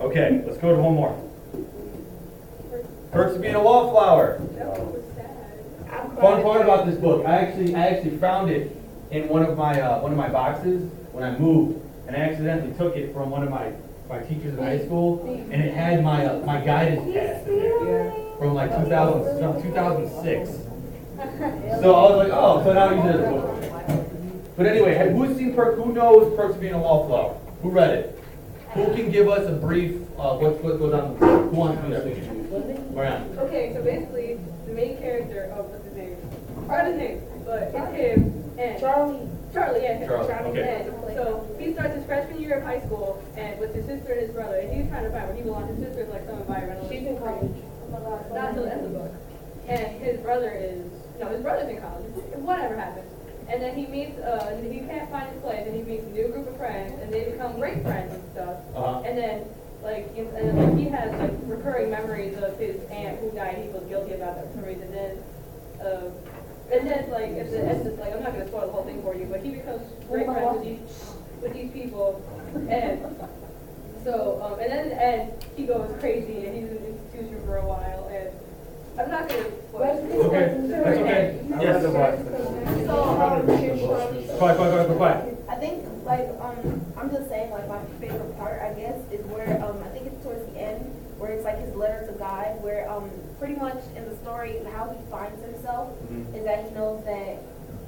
Okay, let's go to one more. Perks of being a wallflower. Fun part about this book, I actually found it in one of my boxes when I moved, and I accidentally took it from one of my teachers in high school, and it had my guidance pass in there from like 2006. So I was like, oh, so now I use it as a book. But anyway, who's seen who knows Perks of Being a Wallflower? Who read it? Who can give us a brief what goes on the book? Who wants to do that? Marianne. Okay, so basically the main character of what's his name? I forgot his name, but it's him and Charlie, yeah, Charlie. Okay. And so he starts his freshman year of high school and with his sister and his brother, and he's trying to find where he belongs. His sister's like some environmentalist. She's in college. Not until the end of the book. And his brother's in college. Whatever happens. And then he meets, he can't find his place, and he meets a new group of friends, and they become great friends and stuff. And then, he has like recurring memories of his aunt who died. He feels guilty about that for some reason. And then, like at the end, I'm not gonna spoil the whole thing for you, but he becomes great friends with these people, and so, and then in the end, he goes crazy, and he's in an institution for a while, and I'm not gonna spoil it. Okay, that's okay. Yes. Quiet. I think, I'm just saying, my favorite part, I guess, is where, I think it's towards the end, where it's like his letter to God, where, pretty much in the story, how he finds himself is that he knows that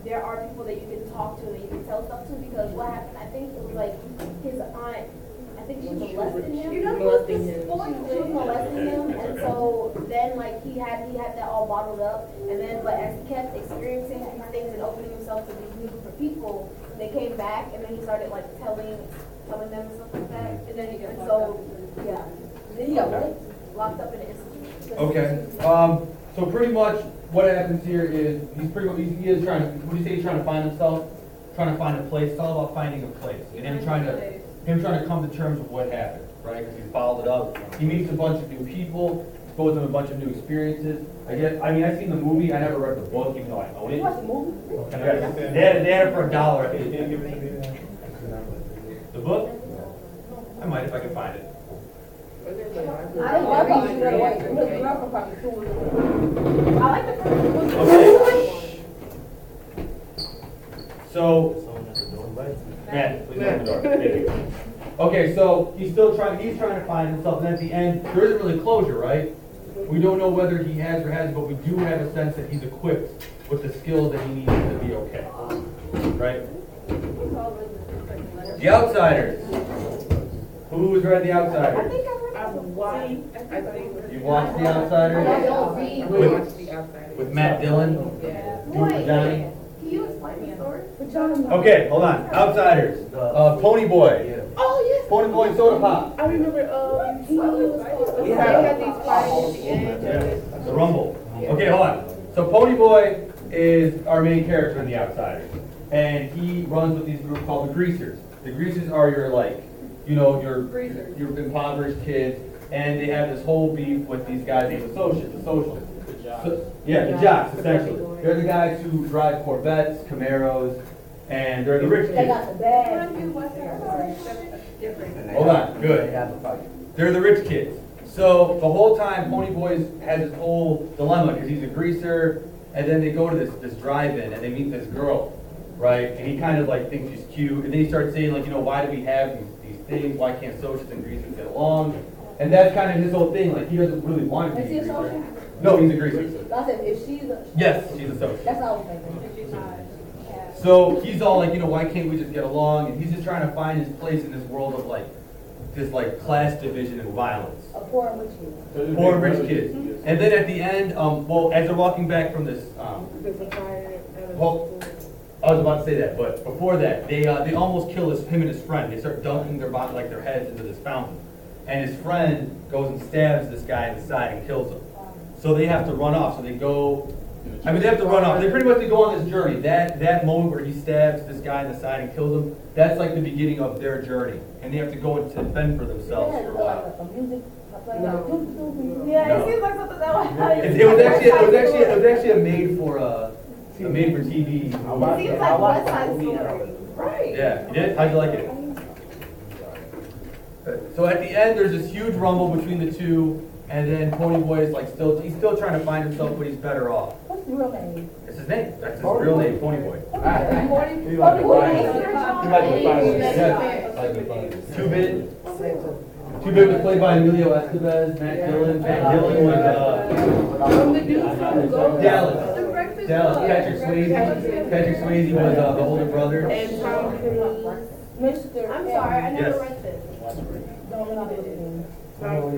there are people that you can talk to and you can tell stuff to, because what happened, I think it was like his aunt, I think she molested him. She was molesting him, and so then he had that all bottled up, and then but as he kept experiencing these things and opening himself to these new group of people, they came back, and then he started telling them and stuff like that, and then he got then he got locked up in an institution. Okay. So pretty much what happens here is he is trying to. What do you say? He's trying to find himself, trying to find a place. It's all about finding a place, and him trying to come to terms with what happened, right? Because he's followed it up. He meets a bunch of new people, goes on a bunch of new experiences. I've seen the movie. I never read the book, even though I own it. You watched the movie? They had it for $1. The book? I might if I can find it. I like the first one. Okay. So, Matt, please open the door. Thank you. Okay, so he's trying to find himself, and at the end, there isn't really closure, right? We don't know whether he has or hasn't, but we do have a sense that he's equipped with the skills that he needs to be okay. Right? The Outsiders. Who's read The Outsiders? I think I read You watched The Outsiders? With Matt Dillon? Doing Johnny? Can you explain the story? Okay, hold on. Outsiders. Pony Boy. Oh, yes. Pony Boy and Soda Pop. I remember, they had these parties at the end. The Rumble. Okay, hold on. So Pony Boy is our main character in The Outsiders. And he runs with these group called the Greasers. The Greasers are your your impoverished kids, and they have this whole beef with these guys named the Socials. The jocks, essentially. They're the guys who drive Corvettes, Camaros, and they're the rich kids. They got the bag. Hold on, good. They're the rich kids. So the whole time, Pony Boy has this whole dilemma because he's a greaser, and then they go to this drive-in and they meet this girl, right? And he kind of thinks she's cute, and then he starts saying why do we have these things? Why can't socials and greasers get along? And that's kind of his whole thing. He doesn't really want to be a greaser. No, he's a greaser. I said, if she's a... Yes, she's a social. That's all I'm thinking. So he's all why can't we just get along? And he's just trying to find his place in this world of this class division and violence. A poor and rich kid. Poor and rich kids. And then at the end, as they're walking back from this, well, I was about to say that, but before that, they almost kill him and his friend. They start dunking their heads into this fountain, and his friend goes and stabs this guy in the side and kills him. So they have to run off. So they go. They have to run off. They pretty much go on this journey. That moment where he stabs this guy in the side and kills him, that's the beginning of their journey, and they have to go and fend for themselves for a while. Yeah, it seems like something that was. It was actually a made for TV. It seems like West Side Story. Right. Yeah, you did? How'd you like it? So at the end, there's this huge rumble between the two, and then Ponyboy is like he's still trying to find himself, but he's better off. What's the real name? It's his name. That's his real name, Ponyboy. You like to find it. You like to find it. Yeah. Like to find it. 2-Bit. 2-Bit was played by Emilio Estevez. Matt Dillon. Matt Dillon was Dallas. Dallas. Patrick Swayze. Patrick Swayze was the older brother. And Tom Cruise. Mr. I'm sorry, I never Yes. read this. Don't know his name.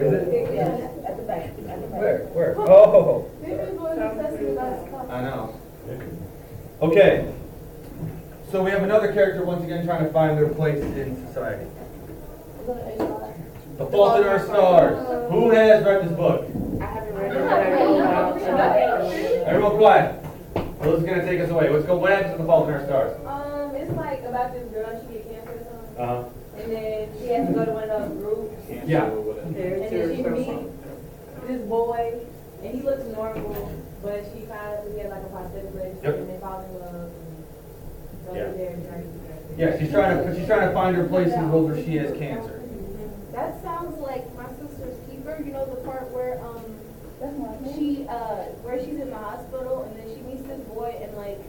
Is it? Yeah, at the back. At the back. Where? Oh, Maybe it's one of the Sesame last couple. I know. Okay. So we have another character once again trying to find their place in society. The Fault in Our Stars. Who has read this book? I haven't read it. Everyone quiet. Liz is gonna take us away. What happens in The Fault in Our Stars? It's like about this girl, she get cancer or something, and then she has to go to one of those groups, Yeah. and then she meets this boy, and he looks normal, but she finds out he has like a prosthetic leg, Yep. and they fall in love, and so Yeah. they're there and trying to get her. Yeah, she's trying to find her place in the world where she has cancer. That sounds like my sister's keeper, you know, the part where, where she's in the hospital and then she meets this boy and like,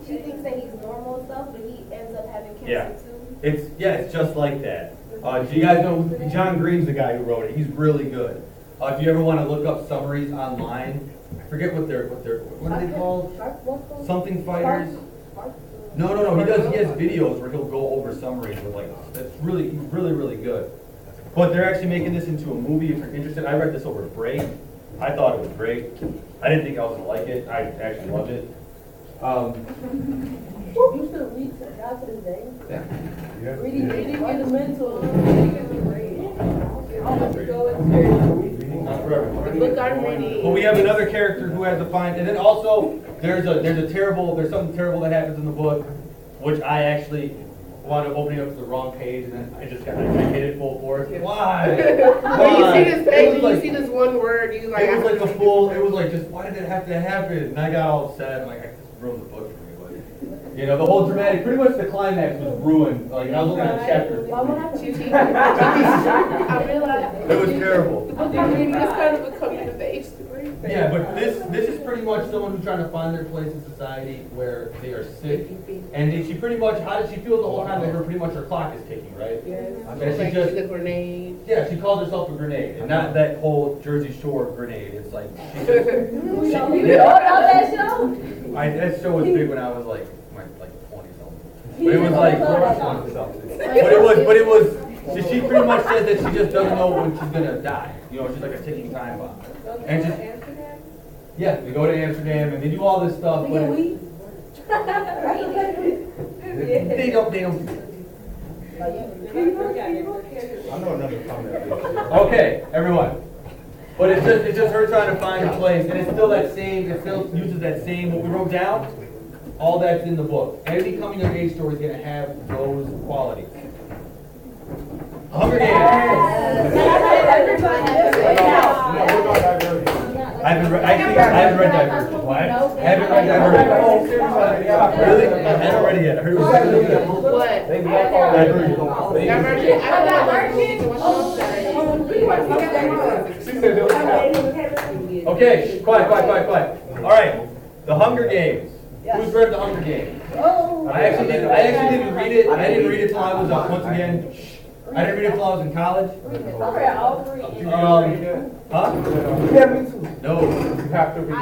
she thinks that he's normal and stuff, but he ends up having Yeah. cancer too. It's just like that. Do you guys know John Green's the guy who wrote it? He's really good. If you ever want to look up summaries online, I forget what are they called? Something Fighters. No. He has videos where he'll go over summaries with he's really good. But they're actually making this into a movie if you're interested. I read this over break. I thought it was great. I didn't think I was gonna like it. I actually loved it. You still read to God to this day? Yeah. Reading fundamental. Not for everyone. The book I'm reading. But we have another character who has to find, and then also there's something terrible that happens in the book, which I actually wound up opening up to the wrong page, and then I hit it full force. Why? When you see this page, and you see this one word, you like. It was like just why did it have to happen? And I got all sad. I'm like, I just ruined the book for me. But, the whole dramatic, pretty much the climax was ruined. Like I was looking at chapters. I realized. It was terrible. It's kind of a coming of age story. Yeah, but this is pretty much someone who's trying to find their place in society where they are sick, and she pretty much, how did she feel the whole time that her clock is ticking, right? Yes. And Like she just, she's a grenade. yeah, she calls herself a grenade, and not that whole Jersey Shore grenade. It's like she just, that show was big when I was like 20 something, but it was like, but it was. So she pretty much says that she just doesn't know when she's gonna die. She's like a ticking time bomb. And just, yeah, they go to Amsterdam and they do all this stuff. But they don't. I know another comment. Okay, everyone. But it's just her trying to find her place, and it's still that same. It still uses that same what we wrote down. All that's in the book. Any coming of age story is gonna have those qualities. Hunger Games. I haven't read Divergent. What? I haven't read Divergent. Really? I haven't read it yet. I heard it was really good. What? Divergent. Divergent. I don't know. Okay, quiet. All right, The Hunger Games. Who's read The Hunger Games? I actually didn't read it. I didn't read it till I was once again. I didn't read it till I was in college. Huh? Yeah, me too. No. You have to read I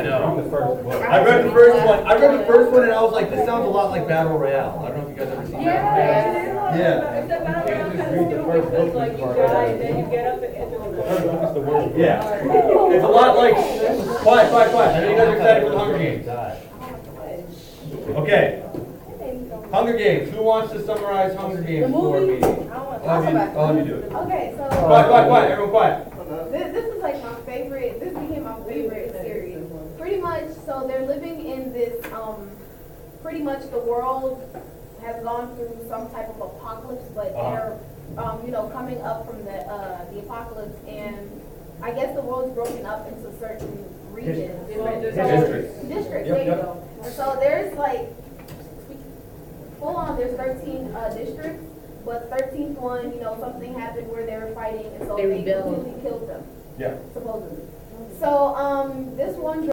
know. the first book. I read the first one and I was like, this sounds a lot like Battle Royale. I don't know if you guys ever seen that. Yeah. Except I don't know how to do it, because like you die and then you get up and enter the book. Yeah. It's a lot like, quiet. I know you guys are excited for The Hunger Games. Okay. Hunger Games. Who wants to summarize Hunger Games for me? I'll have you do it. Okay, so. Quiet. Everyone quiet. This is like my favorite, this became my favorite series. Pretty much, so they're living in this, pretty much the world has gone through some type of apocalypse, but they're, coming up from the apocalypse, and I guess the world's broken up into certain regions. Districts. Districts, there you go. And so there's like, full on, there's 13 districts, but 13th one, you know, something happened where they were fighting, and so They they rebelled. completely killed them, Yeah. supposedly. So, this one